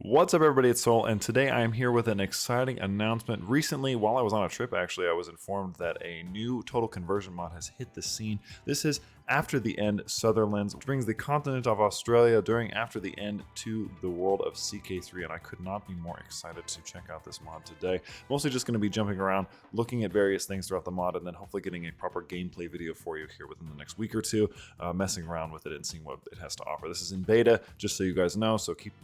What's up, everybody? It's Soul, and today I am here with an exciting announcement. Recently, while I was on a trip, actually, I was informed that a new total conversion mod has hit the scene. This is After the End Sutherlands, which brings the continent of Australia during After the End to the world of CK3, and I could not be more excited to check out this mod today. Mostly just going to be jumping around, looking at various things throughout the mod, and then hopefully getting a proper gameplay video for you here within the next week or two, messing around with it and seeing what it has to offer. This is in beta, just so you guys know, so keep,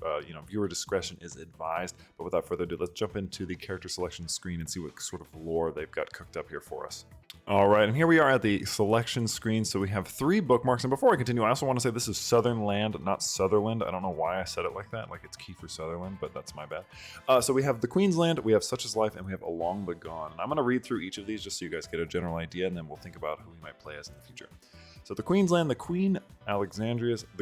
viewer discretion is advised. But without further ado, let's jump into the character selection screen and see what sort of lore they've got cooked up here for us. All right, and here we are at the selection screen. So we have 3 bookmarks, and before I continue, I also want to say this is Southern Land, not Sutherland. I don't know why I said it like that, like it's Kiefer Sutherland, but that's my bad. So we have the Queensland, we have Such Is Life, and we have Along the Gone. And I'm going to read through each of these just so you guys get a general idea, and then we'll think about who we might play as in the future. So the Queensland, the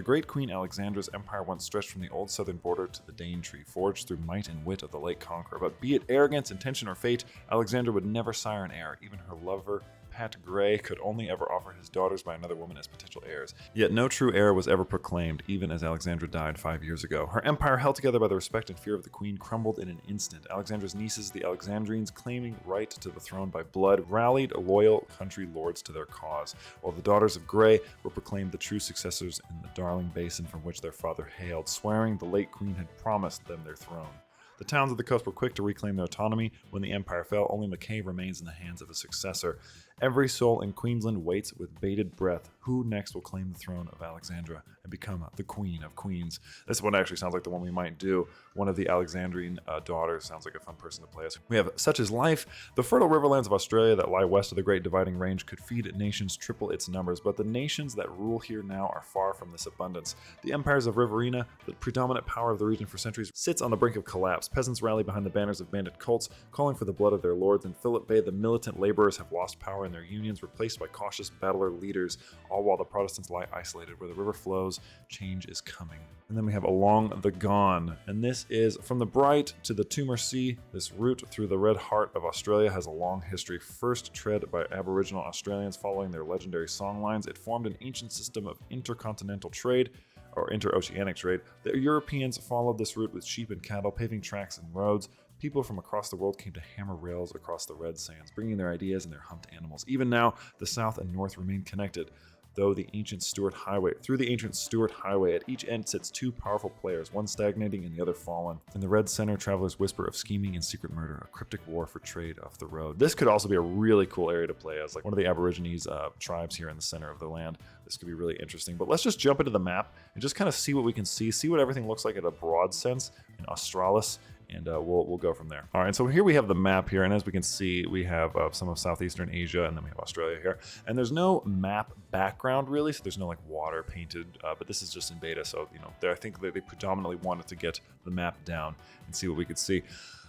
great Queen Alexandra's empire once stretched from the old southern border to the Daintree, forged through might and wit of the late conqueror. But be it arrogance, intention, or fate, Alexandra would never sire an heir. Even her lover, Pat Gray, could only ever offer his daughters by another woman as potential heirs. Yet no true heir was ever proclaimed, even as Alexandra died 5 years ago. Her empire, held together by the respect and fear of the queen, crumbled in an instant. Alexandra's nieces, the Alexandrines, claiming right to the throne by blood, rallied loyal country lords to their cause, while the daughters of Gray were proclaimed the true successors in the darling basin from which their father hailed, swearing the late queen had promised them their throne. The towns of the coast were quick to reclaim their autonomy. When the empire fell, only Mackay remains in the hands of a successor. Every soul in Queensland waits with bated breath. Who next will claim the throne of Alexandra and become the Queen of Queens? This one actually sounds like the one we might do. One of the Alexandrine daughters sounds like a fun person to play as. We have Such Is Life. The fertile riverlands of Australia that lie west of the Great Dividing Range could feed nations triple its numbers, but the nations that rule here now are far from this abundance. The empires of Riverina, the predominant power of the region for centuries, sits on the brink of collapse. Peasants rally behind the banners of bandit cults, calling for the blood of their lords. In Phillip Bay, the militant laborers have lost power in their unions, replaced by cautious battler leaders, all while the Protestants lie isolated. Where the river flows, change is coming. And then we have Along the Gone, and this is from the Bright to the Tumor Sea. This route through the red heart of Australia has a long history. First tread by Aboriginal Australians following their legendary songlines, it formed an ancient system of intercontinental trade, or interoceanic trade. The Europeans followed this route with sheep and cattle, paving tracks and roads. People from across the world came to hammer rails across the red sands, bringing their ideas and their humped animals. Even now, the south and north remain connected. Through the ancient Stuart Highway, at each end sits 2 powerful players, one stagnating and the other fallen. In the red center, travelers whisper of scheming and secret murder, a cryptic war for trade off the road. This could also be a really cool area to play as, like one of the Aborigines tribes here in the center of the land. This could be really interesting. But let's just jump into the map and just kind of see what we can see what everything looks like at a broad sense in Australis. And we'll go from there. All right, so here we have the map here, and as we can see, we have some of Southeastern Asia, and then we have Australia here. And there's no map background really, so there's no like water painted, but this is just in beta, so I think they predominantly wanted to get the map down and see what we could see.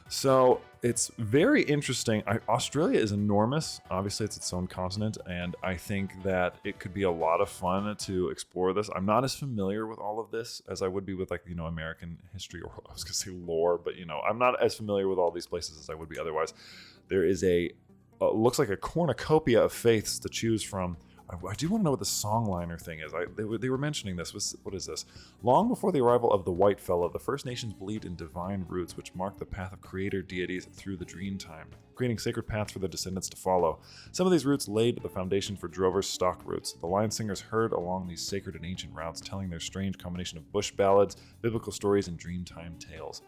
So it's very interesting. Australia is enormous. Obviously, it's its own continent, and I think that it could be a lot of fun to explore this. I'm not as familiar with all of this as I would be with American history, or I was gonna say lore, but I'm not as familiar with all these places as I would be otherwise. There is looks like a cornucopia of faiths to choose from. I do want to know what the songliner thing is. They were mentioning this. What is this? Long before the arrival of the white fella, the First Nations believed in divine roots which marked the path of creator deities through the dream time, creating sacred paths for their descendants to follow. Some of these roots laid the foundation for drovers' stock roots. The lion singers heard along these sacred and ancient routes, telling their strange combination of bush ballads, biblical stories, and dreamtime tales.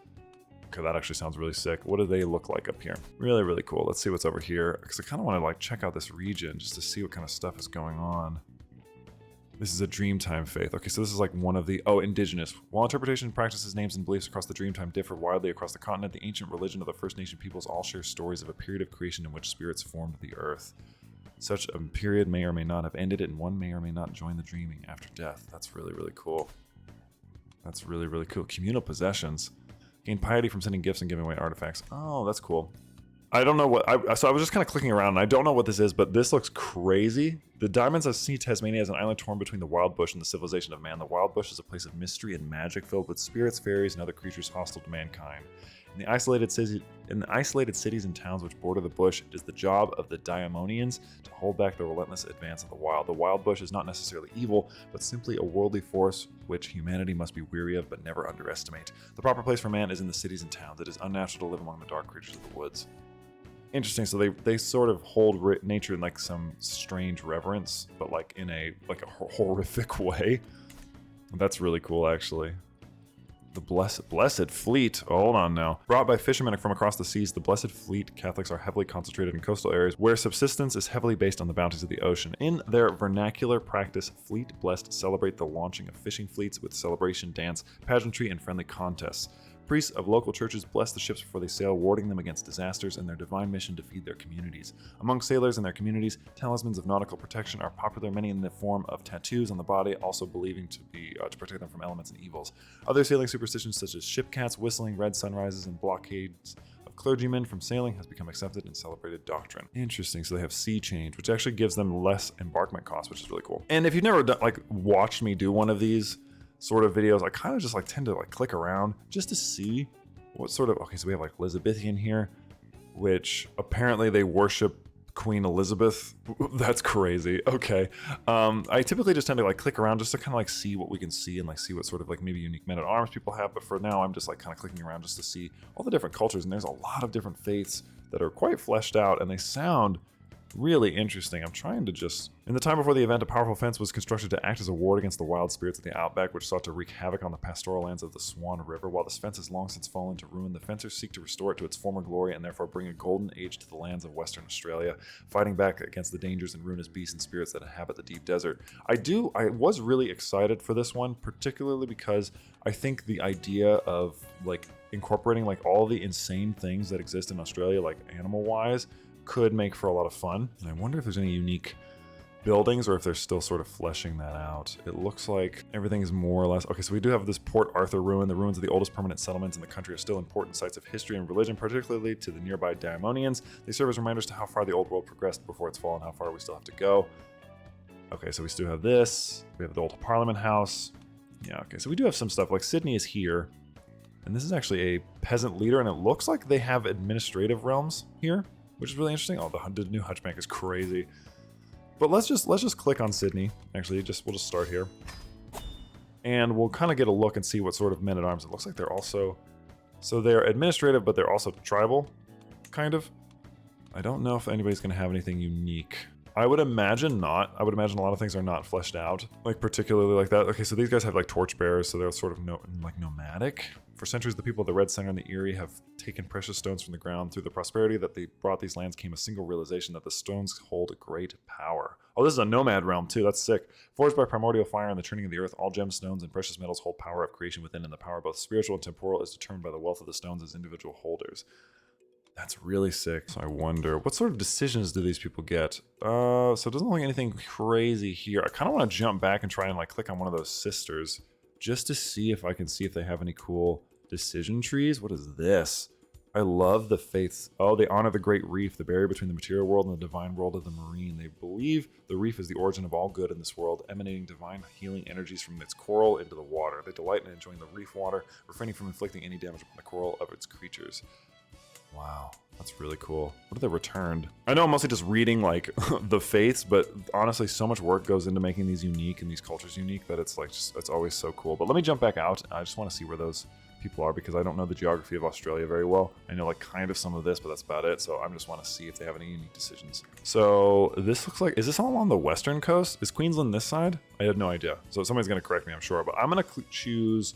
Okay, that actually sounds really sick. What do they look like up here? Really, really cool. Let's see what's over here, because I kind of want to check out this region just to see what kind of stuff is going on. This is a Dreamtime faith. Okay, so this is one of the, indigenous. While interpretation, practices, names, and beliefs across the Dreamtime differ widely across the continent, the ancient religion of the First Nation peoples all share stories of a period of creation in which spirits formed the earth. Such a period may or may not have ended, and one may or may not join the dreaming after death. That's really, really cool. That's really, really cool. Communal possessions. Gain piety from sending gifts and giving away artifacts. Oh, that's cool. I don't know what, so I was just kind of clicking around, and I don't know what this is, but this looks crazy. The Diamonds see Tasmania as an island torn between the wild bush and the civilization of man. The wild bush is a place of mystery and magic filled with spirits, fairies, and other creatures hostile to mankind. In the isolated cities and towns which border the bush, it is the job of the Diamonians to hold back the relentless advance of the wild. The wild bush is not necessarily evil, but simply a worldly force which humanity must be weary of but never underestimate. The proper place for man is in the cities and towns. It is unnatural to live among the dark creatures of the woods. Interesting. So they sort of hold nature in like some strange reverence, but like in a horrific way. That's really cool, actually. The Blessed Fleet. Oh, hold on now. Brought by fishermen from across the seas, the Blessed Fleet Catholics are heavily concentrated in coastal areas where subsistence is heavily based on the bounties of the ocean. In their vernacular practice, Fleet Blessed celebrate the launching of fishing fleets with celebration, dance, pageantry, and friendly contests. Priests of local churches bless the ships before they sail, warding them against disasters and their divine mission to feed their communities. Among sailors and their communities, talismans of nautical protection are popular, many in the form of tattoos on the body, also believing to be to protect them from elements and evils. Other sailing superstitions such as ship cats, whistling, red sunrises, and blockades of clergymen from sailing has become accepted and celebrated doctrine. Interesting. So they have sea change, which actually gives them less embarkment costs, which is really cool. And if you've never watched me do one of these sort of videos, I kind of just tend to click around just to see what sort of, okay, so we have Elizabethan here, which apparently they worship Queen Elizabeth. That's crazy. Okay. I typically just tend to click around just to kind of see what we can see and see what sort of maybe unique men-at-arms people have, but for now I'm just kind of clicking around just to see all the different cultures, and there's a lot of different faiths that are quite fleshed out, and they sound really interesting. I'm trying to just... In the time before the event, a powerful fence was constructed to act as a ward against the wild spirits of the outback, which sought to wreak havoc on the pastoral lands of the Swan River. While this fence has long since fallen to ruin, the fencers seek to restore it to its former glory and therefore bring a golden age to the lands of Western Australia, fighting back against the dangers and ruinous beasts and spirits that inhabit the deep desert. I was really excited for this one, particularly because I think the idea of incorporating all the insane things that exist in Australia, animal-wise, could make for a lot of fun. And I wonder if there's any unique buildings or if they're still sort of fleshing that out. It looks like everything is more or less... Okay, so we do have this Port Arthur ruin. The ruins of the oldest permanent settlements in the country are still important sites of history and religion, particularly to the nearby Diamonians. They serve as reminders to how far the old world progressed before its fall and how far we still have to go. Okay, so we still have this. We have the old Parliament House. Yeah, okay, so we do have some stuff. Sydney is here. And this is actually a peasant leader, and it looks like they have administrative realms here, which is really interesting. Oh, the new Hutch Bank is crazy. But let's just click on Sydney. Actually, we'll just start here. And we'll kind of get a look and see what sort of men-at-arms. It looks like they're also... So they're administrative, but they're also tribal, kind of. I don't know if anybody's going to have anything unique. I would imagine not. I would imagine a lot of things are not fleshed out, particularly like that. Okay, so these guys have torchbearers, so they're sort of nomadic. For centuries, the people of the Red Center and the Erie have taken precious stones from the ground. Through the prosperity that they brought these lands came a single realization that the stones hold great power. Oh, this is a nomad realm too. That's sick. Forged by primordial fire and the turning of the earth, all gemstones and precious metals hold power of creation within, and the power both spiritual and temporal is determined by the wealth of the stones as individual holders. That's really sick. So I wonder, what sort of decisions do these people get? So it doesn't look like anything crazy here. I kind of want to jump back and try and click on one of those sisters just to see if I can see if they have any cool decision trees. What is this? I love the faiths. Oh, they honor the great reef, the barrier between the material world and the divine world of the marine. They believe the reef is the origin of all good in this world, emanating divine healing energies from its coral into the water. They delight in enjoying the reef water, refraining from inflicting any damage upon the coral of its creatures. Wow, that's really cool. What are they returned? I know I'm mostly just reading the faiths, but honestly, so much work goes into making these unique and these cultures unique that it's it's always so cool. But let me jump back out. I just want to see where those people are because I don't know the geography of Australia very well. I know kind of some of this, but that's about it. So I just want to see if they have any unique decisions. So this looks is this all along the western coast? Is Queensland this side? I have no idea. So somebody's going to correct me, I'm sure, but I'm going to choose...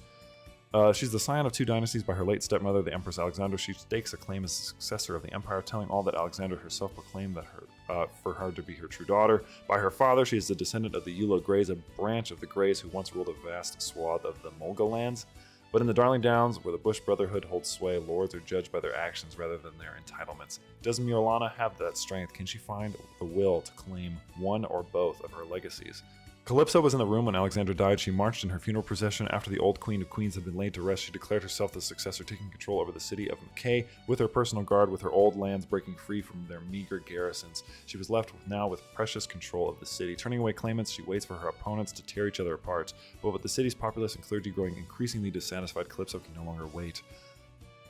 she's the scion of two dynasties by her late stepmother, the Empress Alexandra. She stakes a claim as successor of the empire, telling all that Alexandra herself proclaimed that for her to be her true daughter. By her father, she is the descendant of the Yulo Greys, a branch of the Greys who once ruled a vast swath of the Mulga lands. But in the Darling Downs, where the Bush Brotherhood holds sway, lords are judged by their actions rather than their entitlements. Does Miolana have that strength? Can she find the will to claim one or both of her legacies? Calypso was in the room when Alexandra died. She marched in her funeral procession. After the old Queen of Queens had been laid to rest, she declared herself the successor, taking control over the city of McKay with her personal guard, with her old lands breaking free from their meager garrisons. She was left now with precious control of the city. Turning away claimants, she waits for her opponents to tear each other apart. But with the city's populace and clergy growing increasingly dissatisfied, Calypso can no longer wait.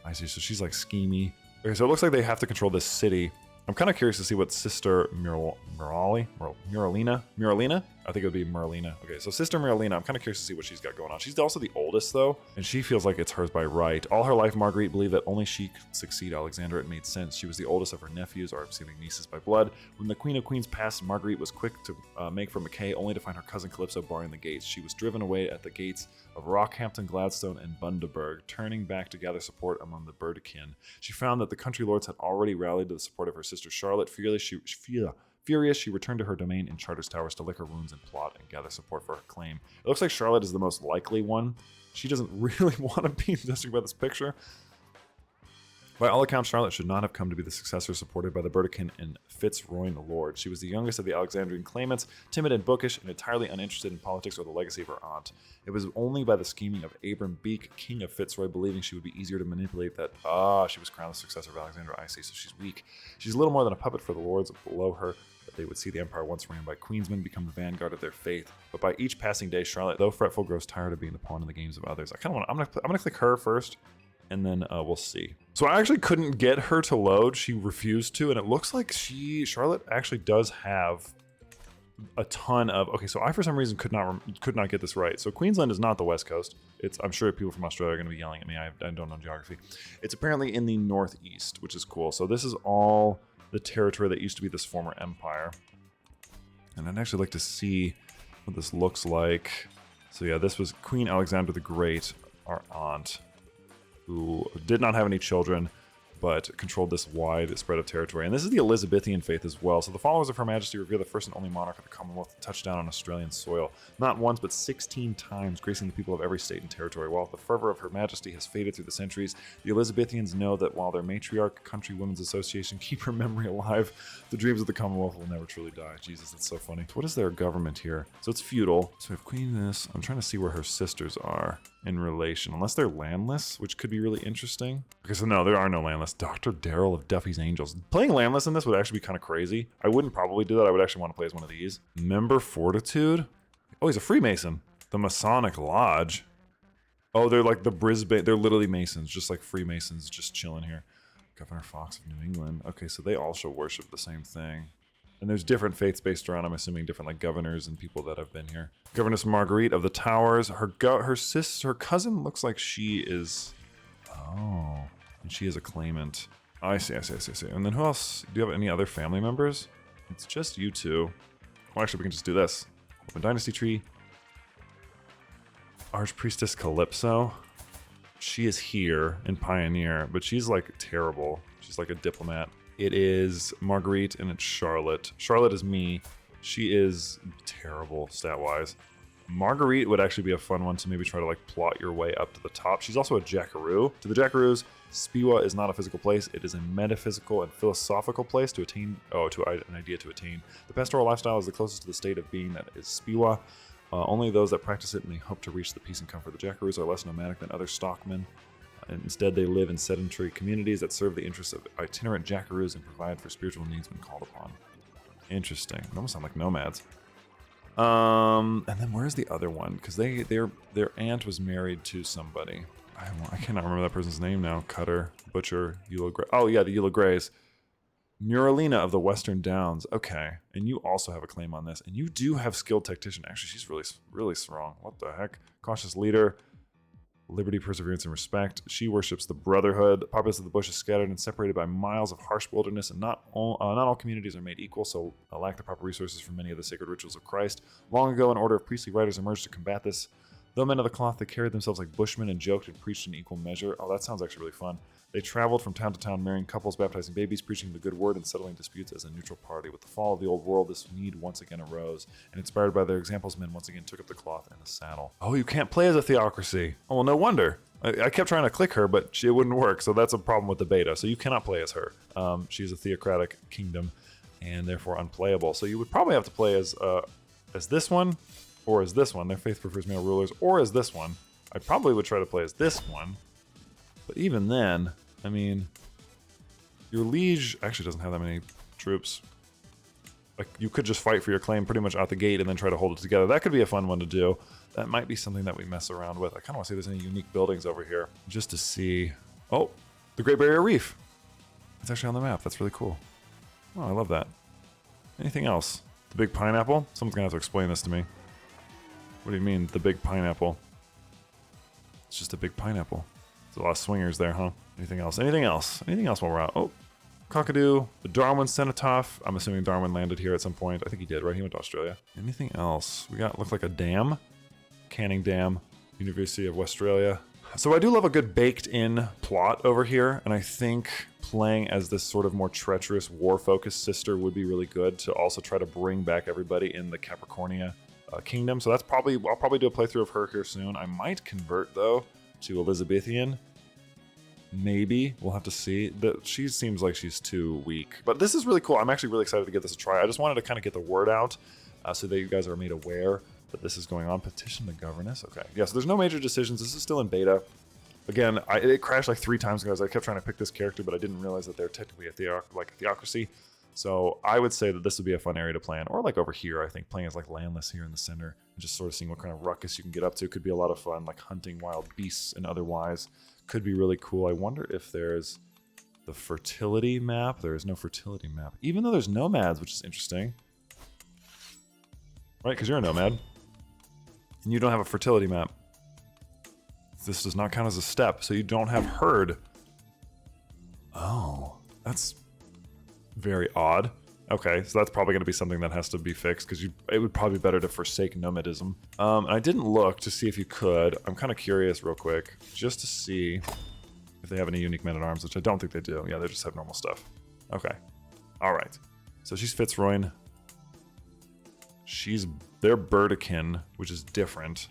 I see, so she's like schemy. Okay, so it looks like they have to control this city. I'm kind of curious to see what Sister Muralina? I think it would be Merlina. Okay, so Sister Muralina, I'm kind of curious to see what she's got going on. She's also the oldest, though, and she feels like it's hers by right. All her life, Marguerite believed that only she could succeed Alexandra. It made sense. She was the oldest of her nephews, or seeming nieces by blood. When the Queen of Queens passed, Marguerite was quick to make for McKay, only to find her cousin Calypso barring the gates. She was driven away at the gates of Rockhampton, Gladstone, and Bundaberg, turning back to gather support among the Burdekin. She found that the country lords had already rallied to the support of her sister Charlotte. Furious, she returned to her domain in Charter's Towers to lick her wounds and plot and gather support for her claim. It looks like Charlotte is the most likely one. She doesn't really want to be, judging by this picture. By all accounts, Charlotte should not have come to be the successor supported by the Burdekin and Fitzroy the Lord. She was the youngest of the Alexandrian claimants, timid and bookish, and entirely uninterested in politics or the legacy of her aunt. It was only by the scheming of Abram Beek, king of Fitzroy, believing she would be easier to manipulate that, she was crowned the successor of Alexandra. I see, so she's weak. She's little more than a puppet for the lords below her, that they would see the empire once ran by Queensmen become the vanguard of their faith. But by each passing day, Charlotte, though fretful, grows tired of being the pawn in the games of others. I'm gonna click her first, and then we'll see. So I actually couldn't get her to load. She refused to, and it looks like Charlotte actually does have a ton of. Okay, so I for some reason could not get this right. So Queensland is not the West Coast. I'm sure people from Australia are going to be yelling at me. I don't know geography. It's apparently in the northeast, which is cool. So this is all the territory that used to be this former empire, and I'd actually like to see what this looks like. So yeah, this was Queen Alexandra the Great, our aunt, who did not have any children, but controlled this wide spread of territory. And this is the Elizabethan faith as well. So the followers of Her Majesty revere the first and only monarch of the Commonwealth to touch down on Australian soil. Not once, but 16 times, gracing the people of every state and territory. While the fervor of Her Majesty has faded through the centuries, the Elizabethans know that while their matriarch, Country Women's Association, keep her memory alive, the dreams of the Commonwealth will never truly die. Jesus, that's so funny. So what is their government here? So it's feudal. So we have Queen this. I'm trying to see where her sisters are in relation, unless they're landless, which could be really interesting. Okay, so no, there are no landless. Dr. Darrell of Duffy's Angels. Playing landless in this would actually be kind of crazy. I wouldn't probably do that. I would actually want to play as one of these. Member Fortitude. Oh, he's a Freemason. The Masonic Lodge. Oh, they're like the Brisbane. They're literally Masons, just like Freemasons, just chilling here. Governor Fox of New England. Okay, so they also worship the same thing. And there's different faiths based around, I'm assuming, different like governors and people that have been here. Governess Marguerite of the Towers. Her cousin looks like she is. Oh, and she is a claimant. I see. And then who else? Do you have any other family members? It's just you two. Well, actually, we can just do this. Open Dynasty Tree. Archpriestess Calypso. She is here in Pioneer, but she's like terrible. She's like a diplomat. It is Marguerite and it's Charlotte. Charlotte is me. She is terrible stat-wise. Marguerite would actually be a fun one to maybe try to like plot your way up to the top. She's also a Jackaroo. To the Jackaroos, Spiwa is not a physical place. It is a metaphysical and philosophical place to attain. An idea to attain. The pastoral lifestyle is the closest to the state of being that is Spiwa. Only those that practice it may hope to reach the peace and comfort. The Jackaroos are less nomadic than other stockmen. Instead, they live in sedentary communities that serve the interests of itinerant Jackaroos and provide for spiritual needs when called upon. Interesting. They almost sound like nomads. And then where's the other one? Because their aunt was married to somebody. I cannot remember that person's name now. Cutter, Butcher, Eula Gray. Oh yeah, the Eula Grays. Muralina of the Western Downs. Okay, and you also have a claim on this, and you do have skilled tactician. Actually, she's really strong. What the heck? Cautious leader. Liberty, perseverance, and respect. She worships the Brotherhood. The populace of the bush is scattered and separated by miles of harsh wilderness, and not all communities are made equal, so lack the proper resources for many of the sacred rituals of Christ. Long ago, an order of priestly riders emerged to combat this. Though men of the cloth, they carried themselves like bushmen and joked and preached in equal measure. Oh, that sounds actually really fun. They traveled from town to town, marrying couples, baptizing babies, preaching the good word, and settling disputes as a neutral party. With the fall of the old world, this need once again arose, and inspired by their examples, men once again took up the cloth and the saddle. Oh, you can't play as a theocracy. Oh, well, no wonder. I kept trying to click her, but it wouldn't work, so that's a problem with the beta. So you cannot play as her. She's a theocratic kingdom, and therefore unplayable. So you would probably have to play as as this one or as this one. Their faith prefers male rulers, or as this one. I probably would try to play as this one. But even then, I mean, your liege actually doesn't have that many troops. Like, you could just fight for your claim pretty much out the gate and then try to hold it together. That could be a fun one to do. That might be something that we mess around with. I kind of want to see if there's any unique buildings over here, just to see. Oh, the Great Barrier Reef. It's actually on the map. That's really cool. Oh, I love that. Anything else? The big pineapple? Someone's going to have to explain this to me. What do you mean, the big pineapple? It's just a big pineapple. There's a lot of swingers there, huh? Anything else? Anything else? Anything else while we're out? Oh, Cockadoo, the Darwin Cenotaph. I'm assuming Darwin landed here at some point. I think he did, right? He went to Australia. Anything else? We got, looks like a dam. Canning Dam, University of Westralia. So I do love a good baked-in plot over here, and I think playing as this sort of more treacherous, war-focused sister would be really good to also try to bring back everybody in the Capricornia kingdom. So that's probably, I'll probably do a playthrough of her here soon. I might convert, though, to Elizabethan. Maybe. We'll have to see. She seems like she's too weak. But this is really cool. I'm actually really excited to get this a try. I just wanted to kind of get the word out so that you guys are made aware that this is going on. Petition the governess. Okay. Yeah, so there's no major decisions. This is still in beta. Again, it crashed like 3 times because I kept trying to pick this character, but I didn't realize that they're technically a theocracy. So I would say that this would be a fun area to play in. Or like over here, I think, playing as like landless here in the center and just sort of seeing what kind of ruckus you can get up to. Could be a lot of fun, like hunting wild beasts and otherwise. Could be really cool. I wonder if there's the fertility map. There is no fertility map, even though there's nomads, which is interesting. Right, because you're a nomad. And you don't have a fertility map. This does not count as a step, so you don't have herd. Oh, that's very odd. Okay, so that's probably going to be something that has to be fixed, because it would probably be better to forsake nomadism. And I didn't look to see if you could. I'm kind of curious real quick, just to see if they have any unique men-at-arms, which I don't think they do. Yeah, they just have normal stuff. Okay. All right. So she's Fitzroy. They're Burdekin, which is different.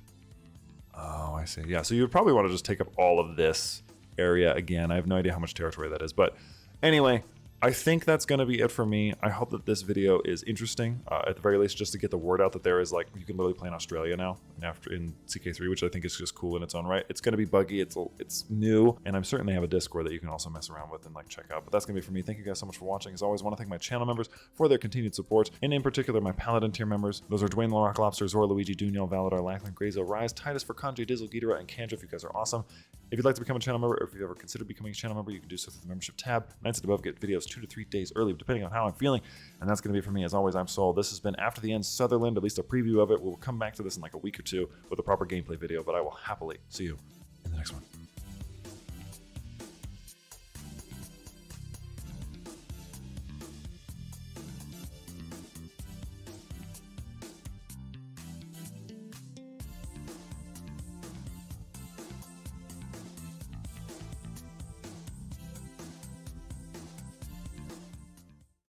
Oh, I see. Yeah, so you would probably want to just take up all of this area again. I have no idea how much territory that is, but anyway, I think that's going to be it for me. I hope that this video is interesting, at the very least, just to get the word out that there is, like, you can literally play in Australia now, in CK3, which I think is just cool in its own right. It's going to be buggy, it's new, and I'm certain they have a Discord that you can also mess around with and, like, check out. But that's going to be for me. Thank you guys so much for watching. As always, I want to thank my channel members for their continued support, and in particular, my Paladin tier members. Those are Dwayne, Rock Lobster, Zora, Luigi, Dunyal, Valadar, Lackland, Grazo, Rise, Titus, Furkanji, Dizzle, Ghidorah, and Kandra. If you guys are awesome. If you'd like to become a channel member, or if you've ever considered becoming a channel member, you can do so through the membership tab. Nights and above get videos 2 to 3 days early, depending on how I'm feeling. And that's going to be for me. As always, I'm Sol. This has been After the End Sutherland, at least a preview of it. We'll come back to this in like a week or two with a proper gameplay video, but I will happily see you in the next one.